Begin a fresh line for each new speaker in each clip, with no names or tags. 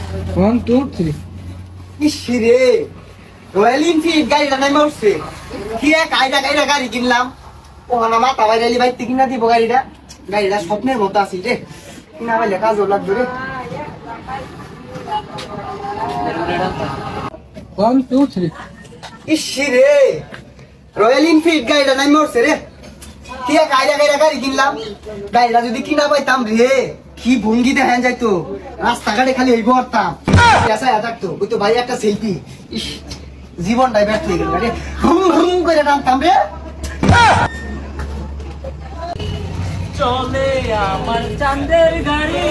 1 2 3
ইসরে royal Enfield গাড়িটা নামে উঠছে কি এক আইডা গাড়ি কিনলাম ও না মাথা বাইরে বাইতে কিনা দিব গাড়িটা স্বপ্নের মতো আছে রে কিনা বাইলে কাজও লাগবে রে
1 2 3
ইসরে রয়্যাল এনফিল্ড গাড়িটা নামে উঠছে রে কি এক আইডা গাড়ি কিনলাম গাড়িটা যদি কিনা পাইতাম রে কি ভঙ্গি দেখান যাইতো রাস্তাঘাটে খালি এই বর্তাম থাকতো ওই তো ভাই একটা সেলফি ইস জীবনটাই ব্যর্থ হয়ে গেল রে হুম হুম করে টানতাম রে
চলে আমার চাঁদের গাড়ি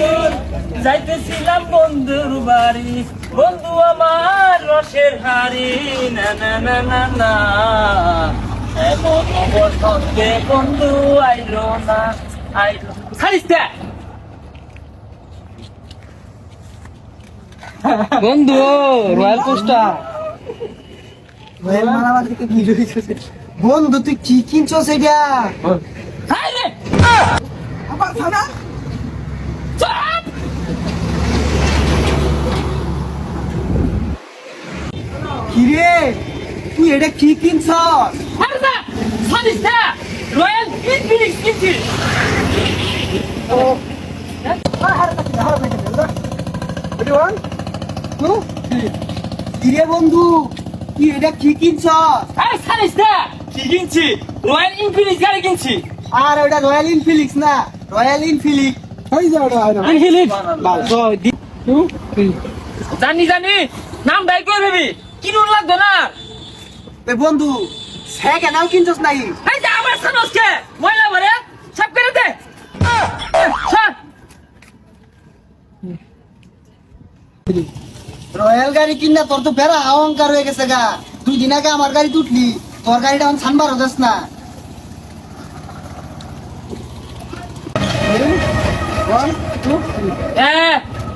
যাইতেছিলাম বন্ধুর বাড়ি বন্ধু আমার রসের হাড়ি না না না না না এমন অবসরে বন্ধু আইলো না আইলো ছাড়িস
বন্ধু রয়্যাল কোস্টার
বন্ধু তুই কি কিনছস এটা কিরে তুই এটা কি কিনছস
রয়্যাল এনফিল্ড কিনছি
কিরে বন্ধু তুই এটা কি কিনছস
কি কিনছি রয়্যাল এনফিল্ড গাড়ি কিনছি
আর ওটা রয়্যাল এনফিলিক্স না রয়্যাল এনফিলিক্স
হই যাও না
এনফিল্ড
2 3
জানি নাম ডাই করে ভেবি কিনুন লাগতো না
এ বন্ধু সেকেন্ড কিনছস নাই
এই যে আমার সানসকে ময়লা ভরে সব করে দে সব
রয়্যাল গাড়ি কিনা তোর তো বেড়া অহংকার হয়ে গেছে গা 2 দিন আগে আমার গাড়ি তুটলি তোর গাড়িটা এখন ছানবার হতাস না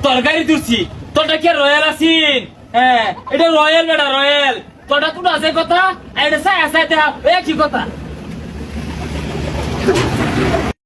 তরকারি তুলছি তোরটা কি রয়্যাল আছিন হ্যাঁ এটা রয়্যাল বেটা রয়্যাল তোরটা তুই আছে কথা এটা সাই আছে একই কথা